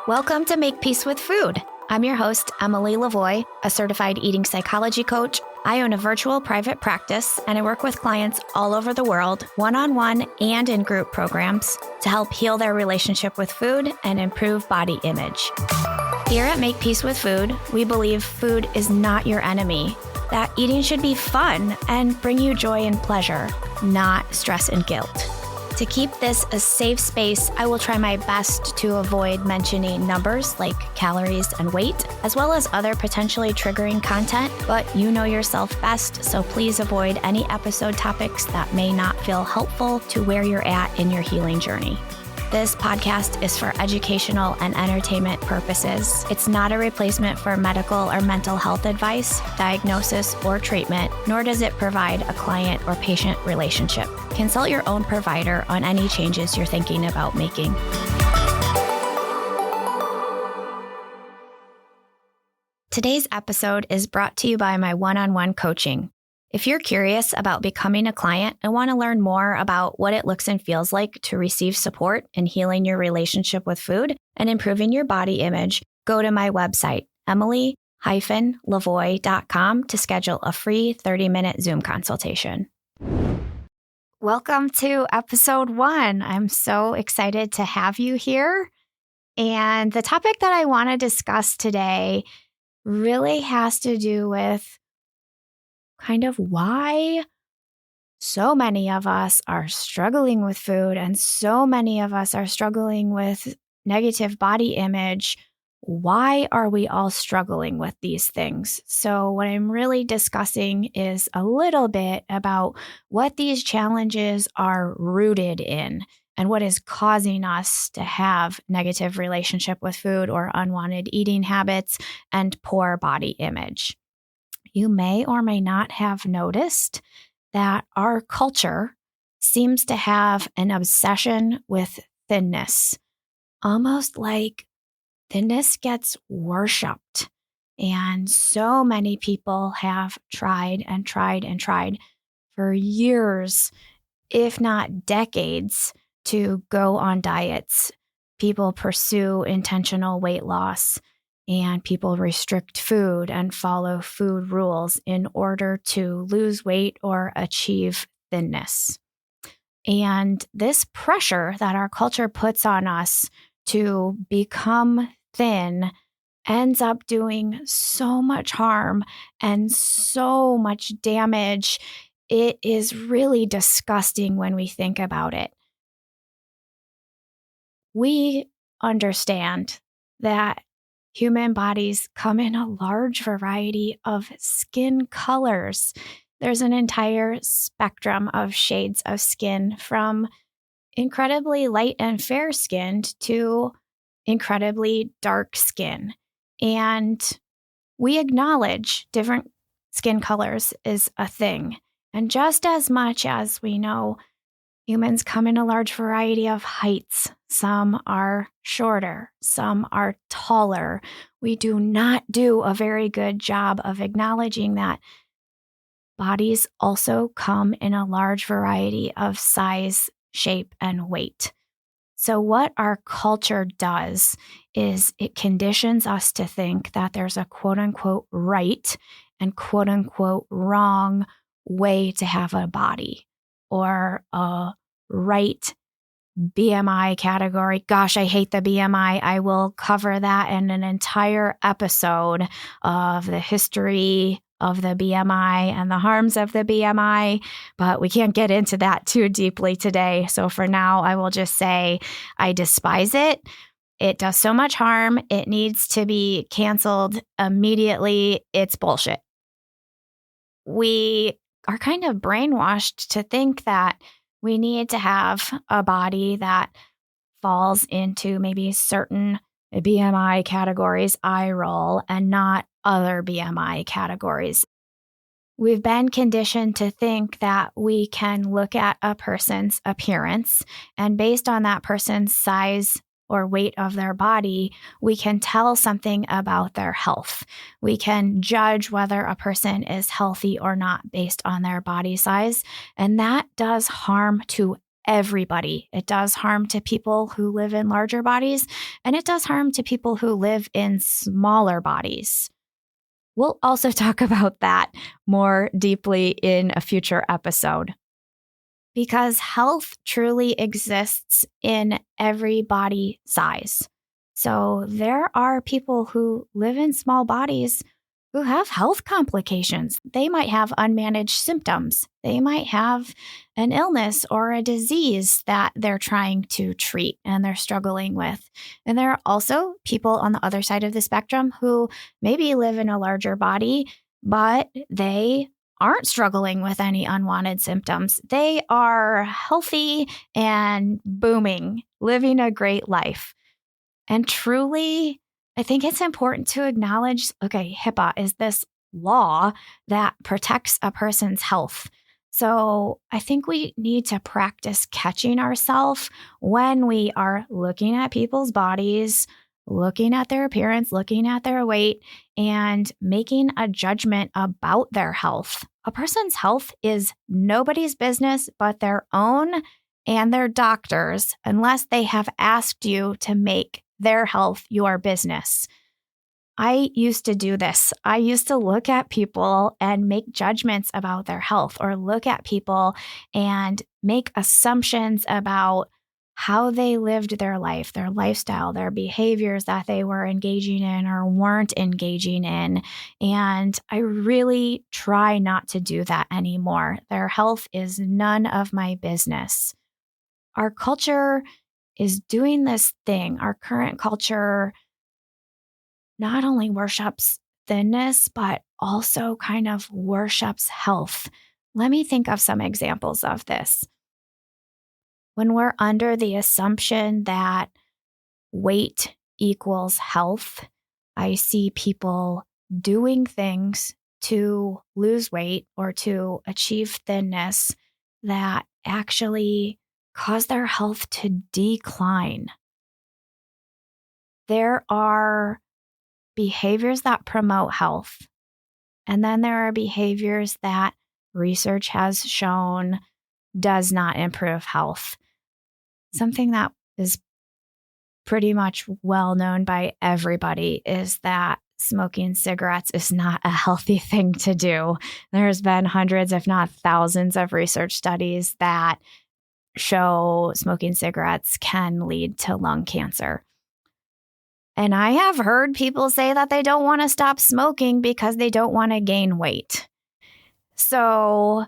Welcome to Make Peace with Food. I'm your host, Emily LaVoie, a certified eating psychology coach. I own a virtual private practice, and I work with clients all over the world, one-on-one and in group programs, to help heal their relationship with food and improve body image. Here at Make Peace with Food, we believe food is not your enemy, that eating should be fun and bring you joy and pleasure, not stress and guilt. To keep this a safe space, I will try my best to avoid mentioning numbers like calories and weight, as well as other potentially triggering content, but you know yourself best, so please avoid any episode topics that may not feel helpful to where you're at in your healing journey. This podcast is for educational and entertainment purposes. It's not a replacement for medical or mental health advice, diagnosis, or treatment, nor does it provide a client or patient relationship. Consult your own provider on any changes you're thinking about making. Today's episode is brought to you by my one-on-one coaching. If you're curious about becoming a client and want to learn more about what it looks and feels like to receive support in healing your relationship with food and improving your body image, go to my website, emily-lavoie.com, to schedule a free 30-minute Zoom consultation. Welcome to episode 1. I'm so excited to have you here. And the topic that I want to discuss today really has to do with kind of why so many of us are struggling with food and so many of us are struggling with negative body image. Why are we all struggling with these things? So what I'm really discussing is a little bit about what these challenges are rooted in and what is causing us to have negative relationship with food or unwanted eating habits and poor body image. You may or may not have noticed that our culture seems to have an obsession with thinness, almost like thinness gets worshipped. And so many people have tried and tried and tried for years, if not decades, to go on diets. People pursue intentional weight loss, and people restrict food and follow food rules in order to lose weight or achieve thinness. And this pressure that our culture puts on us to become thin ends up doing so much harm and so much damage. It is really disgusting when we think about it. We understand that human bodies come in a large variety of skin colors. There's an entire spectrum of shades of skin, from incredibly light and fair-skinned to incredibly dark skin. And we acknowledge different skin colors is a thing. And just as much as we know humans come in a large variety of heights, some are shorter, some are taller, we do not do a very good job of acknowledging that bodies also come in a large variety of size, shape, and weight. So what our culture does is it conditions us to think that there's a quote-unquote right and quote-unquote wrong way to have a body, or a right BMI category. Gosh, I hate the BMI. I will cover that in an entire episode of the history of the BMI and the harms of the BMI, but we can't get into that too deeply today. So for now, I will just say I despise it. It does so much harm. It needs to be canceled immediately. It's bullshit. We are kind of brainwashed to think that we need to have a body that falls into maybe certain BMI categories, eye roll, and not other BMI categories. We've been conditioned to think that we can look at a person's appearance, and based on that person's size or weight of their body, we can tell something about their health. We can judge whether a person is healthy or not based on their body size, and that does harm to everybody. It does harm to people who live in larger bodies, and it does harm to people who live in smaller bodies. We'll also talk about that more deeply in a future episode. Because health truly exists in every body size. So there are people who live in small bodies who have health complications. They might have unmanaged symptoms. They might have an illness or a disease that they're trying to treat and they're struggling with. And there are also people on the other side of the spectrum who maybe live in a larger body, but they aren't struggling with any unwanted symptoms. They are healthy and booming, living a great life. And truly, I think it's important to acknowledge, okay, HIPAA is this law that protects a person's health. So I think we need to practice catching ourselves when we are looking at people's bodies, looking at their appearance, looking at their weight, and making a judgment about their health. A person's health is nobody's business but their own and their doctors, unless they have asked you to make their health your business. I used to do this. I used to look at people and make judgments about their health, or look at people and make assumptions about how they lived their life, their lifestyle, their behaviors that they were engaging in or weren't engaging in. And I really try not to do that anymore. Their health is none of my business. Our culture is doing this thing. Our current culture not only worships thinness, but also kind of worships health. Let me think of some examples of this. When we're under the assumption that weight equals health, I see people doing things to lose weight or to achieve thinness that actually cause their health to decline. There are behaviors that promote health, and then there are behaviors that research has shown does not improve health. Something that is pretty much well known by everybody is that smoking cigarettes is not a healthy thing to do. There's been hundreds, if not thousands, of research studies that show smoking cigarettes can lead to lung cancer. And I have heard people say that they don't want to stop smoking because they don't want to gain weight. So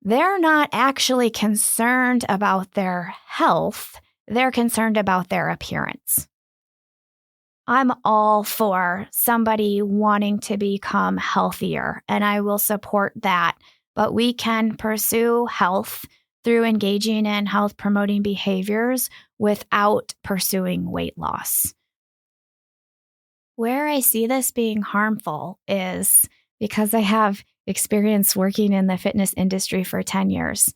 they're not actually concerned about their health. They're concerned about their appearance. I'm all for somebody wanting to become healthier, and I will support that. But we can pursue health through engaging in health promoting behaviors without pursuing weight loss. Where I see this being harmful is because I have experience working in the fitness industry for 10 years.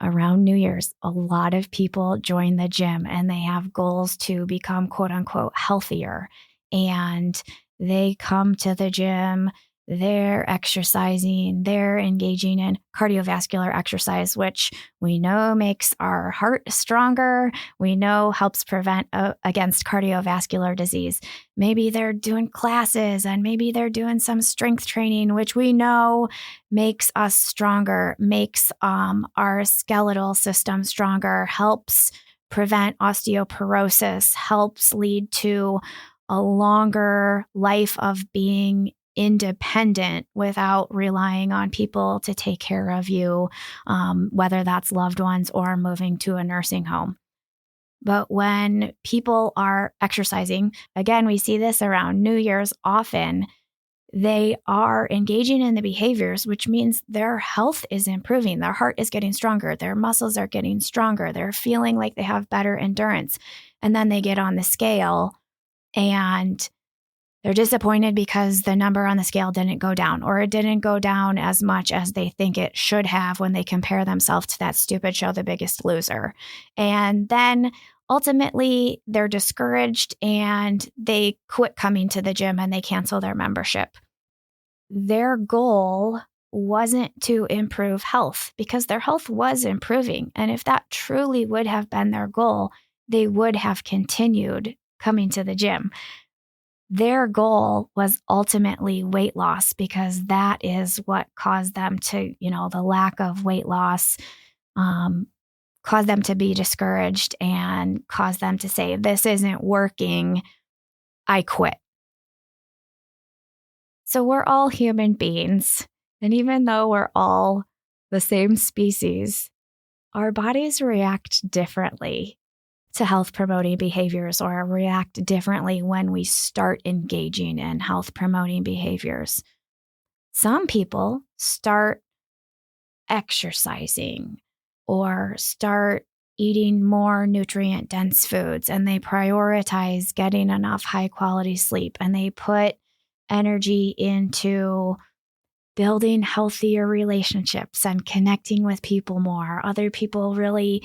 Around New Year's, a lot of people join the gym and they have goals to become quote unquote healthier. And they come to the gym, they're exercising, they're engaging in cardiovascular exercise, which we know makes our heart stronger. We know helps prevent against cardiovascular disease. Maybe they're doing classes and maybe they're doing some strength training, which we know makes us stronger, makes our skeletal system stronger, helps prevent osteoporosis, helps lead to a longer life of being independent without relying on people to take care of you, whether that's loved ones or moving to a nursing home. But when people are exercising, again, we see this around New Year's often, they are engaging in the behaviors, which means their health is improving. Their heart is getting stronger. Their muscles are getting stronger. They're feeling like they have better endurance. And then they get on the scale and they're disappointed because the number on the scale didn't go down, or it didn't go down as much as they think it should have when they compare themselves to that stupid show, The Biggest Loser. And then ultimately they're discouraged and they quit coming to the gym and they cancel their membership. Their goal wasn't to improve health, because their health was improving. And if that truly would have been their goal, they would have continued coming to the gym. Their goal was ultimately weight loss, because that is what caused them to, the lack of weight loss, caused them to be discouraged and caused them to say, this isn't working, I quit. So we're all human beings. And even though we're all the same species, our bodies react differently to health promoting behaviors, or react differently when we start engaging in health promoting behaviors. Some people start exercising or start eating more nutrient dense foods, and they prioritize getting enough high quality sleep, and they put energy into building healthier relationships and connecting with people more. Other people really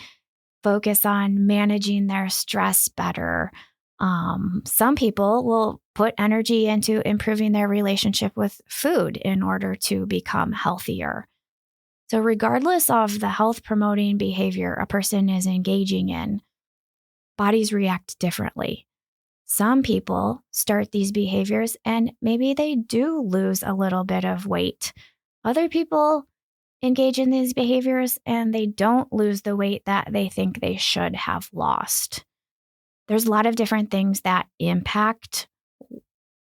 focus on managing their stress better. Some people will put energy into improving their relationship with food in order to become healthier. So regardless of the health promoting behavior a person is engaging in, bodies react differently. Some people start these behaviors and maybe they do lose a little bit of weight. Other people engage in these behaviors and they don't lose the weight that they think they should have lost. There's a lot of different things that impact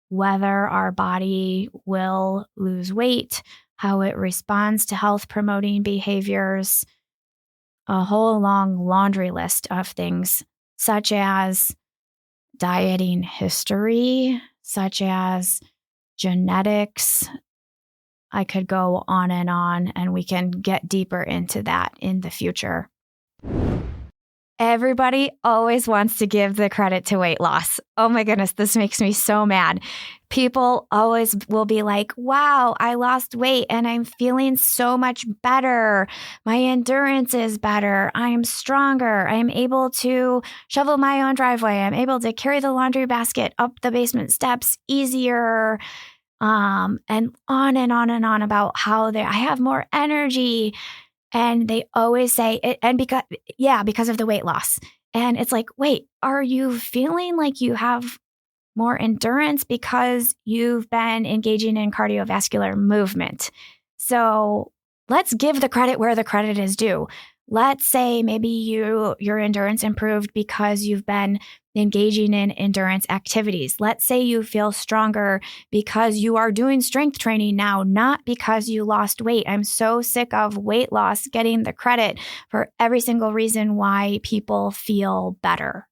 whether our body will lose weight, how it responds to health promoting behaviors, a whole long laundry list of things, such as dieting history, such as genetics. I could go on, and we can get deeper into that in the future. Everybody always wants to give the credit to weight loss. Oh my goodness, this makes me so mad. People always will be like, wow, I lost weight and I'm feeling so much better. My endurance is better. I am stronger. I am able to shovel my own driveway. I'm able to carry the laundry basket up the basement steps easier. And on and on and on about how I have more energy. And they always say it, and because of the weight loss. And it's like, wait, are you feeling like you have more endurance because you've been engaging in cardiovascular movement? So let's give the credit where the credit is due. Let's say maybe your endurance improved because you've been engaging in endurance activities. Let's say you feel stronger because you are doing strength training now, not because you lost weight. I'm so sick of weight loss getting the credit for every single reason why people feel better.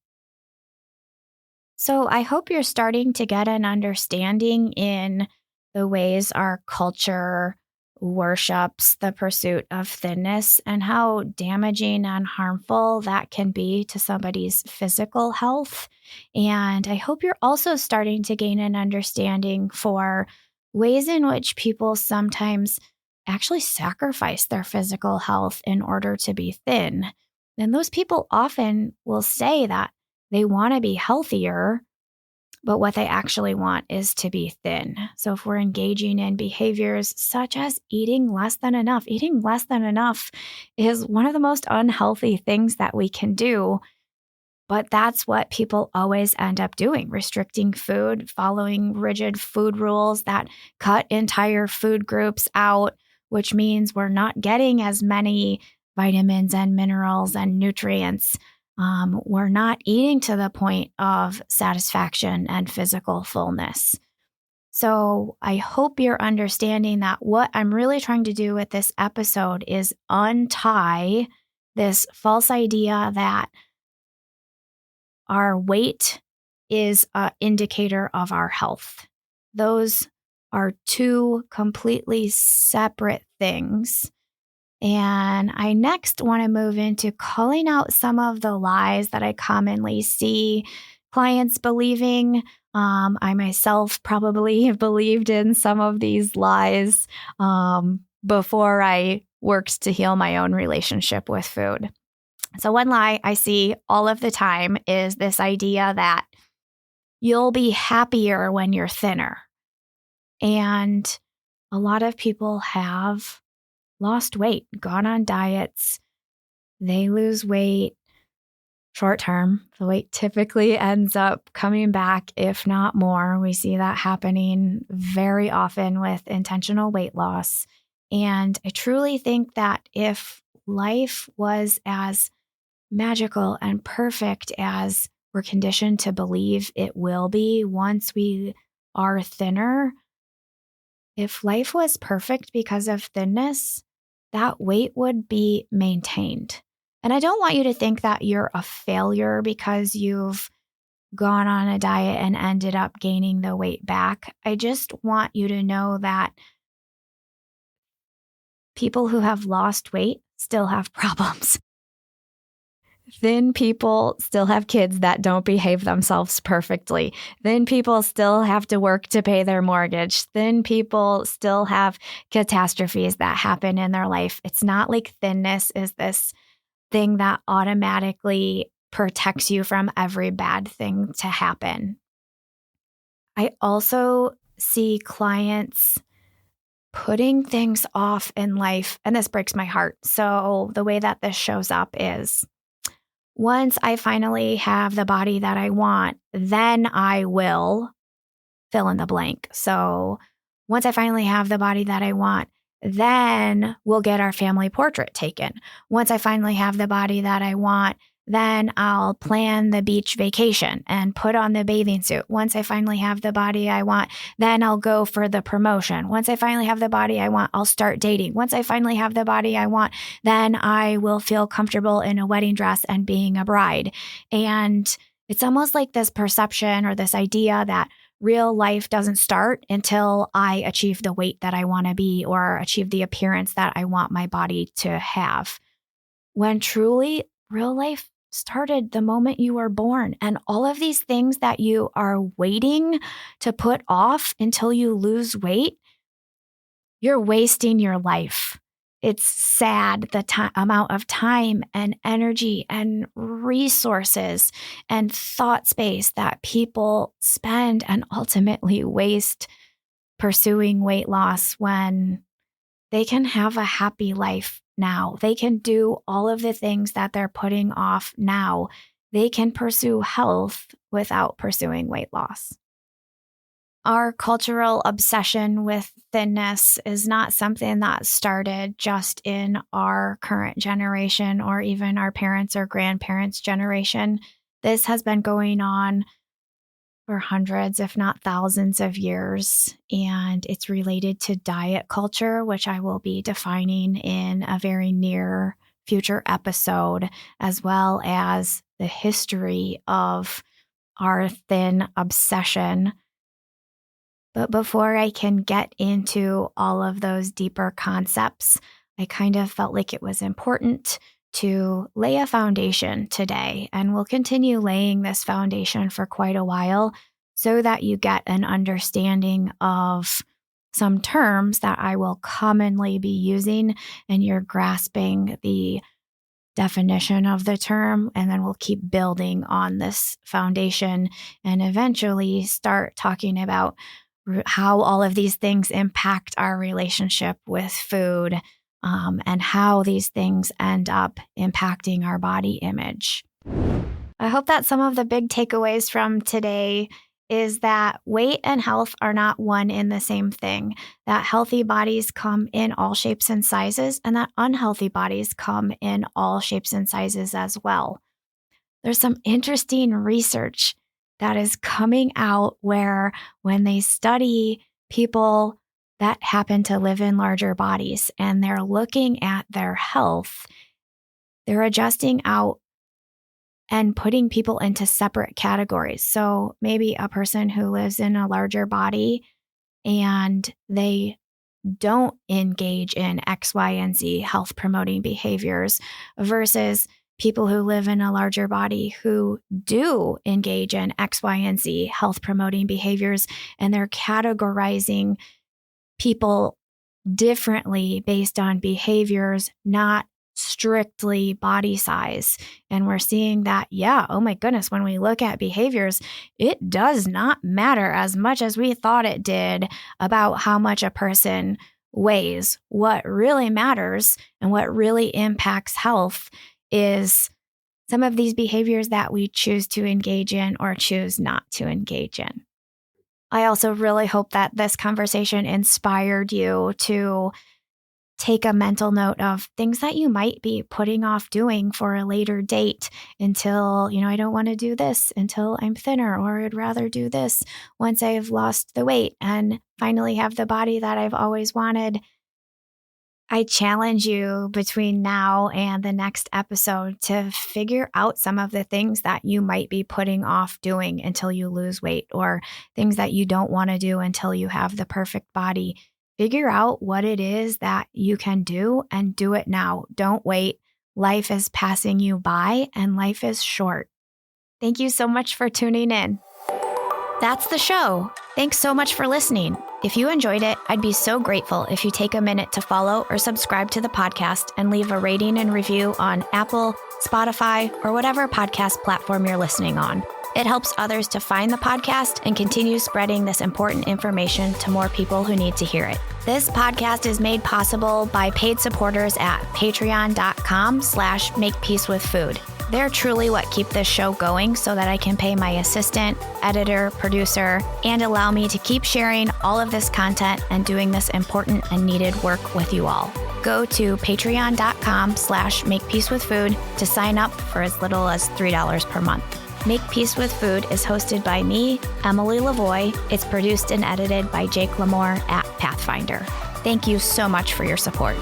So I hope you're starting to get an understanding in the ways our culture worships the pursuit of thinness and how damaging and harmful that can be to somebody's physical health. And I hope you're also starting to gain an understanding for ways in which people sometimes actually sacrifice their physical health in order to be thin. And those people often will say that they want to be healthier, but what they actually want is to be thin. So if we're engaging in behaviors such as eating less than enough is one of the most unhealthy things that we can do. But that's what people always end up doing, restricting food, following rigid food rules that cut entire food groups out, which means we're not getting as many vitamins and minerals and nutrients. We're not eating to the point of satisfaction and physical fullness. So I hope you're understanding that what I'm really trying to do with this episode is untie this false idea that our weight is an indicator of our health. Those are two completely separate things. And I next want to move into calling out some of the lies that I commonly see clients believing. I myself probably have believed in some of these lies before I worked to heal my own relationship with food. So one lie I see all of the time is this idea that you'll be happier when you're thinner. And a lot of people have lost weight, gone on diets, they lose weight short term. The weight typically ends up coming back, if not more. We see that happening very often with intentional weight loss. And I truly think that if life was as magical and perfect as we're conditioned to believe it will be once we are thinner, if life was perfect because of thinness, that weight would be maintained. And I don't want you to think that you're a failure because you've gone on a diet and ended up gaining the weight back. I just want you to know that people who have lost weight still have problems. Thin people still have kids that don't behave themselves perfectly. Thin people still have to work to pay their mortgage. Thin people still have catastrophes that happen in their life. It's not like thinness is this thing that automatically protects you from every bad thing to happen. I also see clients putting things off in life, and this breaks my heart. So the way that this shows up is, once I finally have the body that I want, then I will fill in the blank. So once I finally have the body that I want, then we'll get our family portrait taken. Once I finally have the body that I want, then I'll plan the beach vacation and put on the bathing suit. Once I finally have the body I want, then I'll go for the promotion. Once I finally have the body I want, I'll start dating. Once I finally have the body I want, then I will feel comfortable in a wedding dress and being a bride. And it's almost like this perception or this idea that real life doesn't start until I achieve the weight that I want to be or achieve the appearance that I want my body to have. When truly, real life started the moment you were born. And all of these things that you are waiting to put off until you lose weight, you're wasting your life. It's sad the amount of time and energy and resources and thought space that people spend and ultimately waste pursuing weight loss when they can have a happy life now. They can do all of the things that they're putting off now. They can pursue health without pursuing weight loss. Our cultural obsession with thinness is not something that started just in our current generation or even our parents' or grandparents' generation. This has been going on for hundreds, if not thousands of years, and it's related to diet culture, which I will be defining in a very near future episode, as well as the history of our thin obsession. But before I can get into all of those deeper concepts, I kind of felt like it was important to lay a foundation today, and we'll continue laying this foundation for quite a while so that you get an understanding of some terms that I will commonly be using and you're grasping the definition of the term, and then we'll keep building on this foundation and eventually start talking about how all of these things impact our relationship with food, and how these things end up impacting our body image. I hope that some of the big takeaways from today is that weight and health are not one in the same thing, that healthy bodies come in all shapes and sizes, and that unhealthy bodies come in all shapes and sizes as well. There's some interesting research that is coming out where when they study people that happen to live in larger bodies and they're looking at their health, they're adjusting out and putting people into separate categories. So maybe a person who lives in a larger body and they don't engage in X, Y, and Z health promoting behaviors versus people who live in a larger body who do engage in X, Y, and Z health promoting behaviors, and they're categorizing people differently based on behaviors, not strictly body size. And we're seeing that, oh my goodness, when we look at behaviors, it does not matter as much as we thought it did about how much a person weighs. What really matters and what really impacts health is some of these behaviors that we choose to engage in or choose not to engage in. I also really hope that this conversation inspired you to take a mental note of things that you might be putting off doing for a later date until, I don't want to do this until I'm thinner, or I'd rather do this once I've lost the weight and finally have the body that I've always wanted. I challenge you between now and the next episode to figure out some of the things that you might be putting off doing until you lose weight, or things that you don't want to do until you have the perfect body. Figure out what it is that you can do and do it now. Don't wait. Life is passing you by and life is short. Thank you so much for tuning in. That's the show. Thanks so much for listening. If you enjoyed it, I'd be so grateful if you take a minute to follow or subscribe to the podcast and leave a rating and review on Apple, Spotify, or whatever podcast platform you're listening on. It helps others to find the podcast and continue spreading this important information to more people who need to hear it. This podcast is made possible by paid supporters at patreon.com/makepeacewithfood. They're truly what keep this show going so that I can pay my assistant, editor, producer, and allow me to keep sharing all of this content and doing this important and needed work with you all. Go to patreon.com/makepeacewithfood to sign up for as little as $3 per month. Make Peace with Food is hosted by me, Emily LaVoie. It's produced and edited by Jake Lamore at Pathfinder. Thank you so much for your support.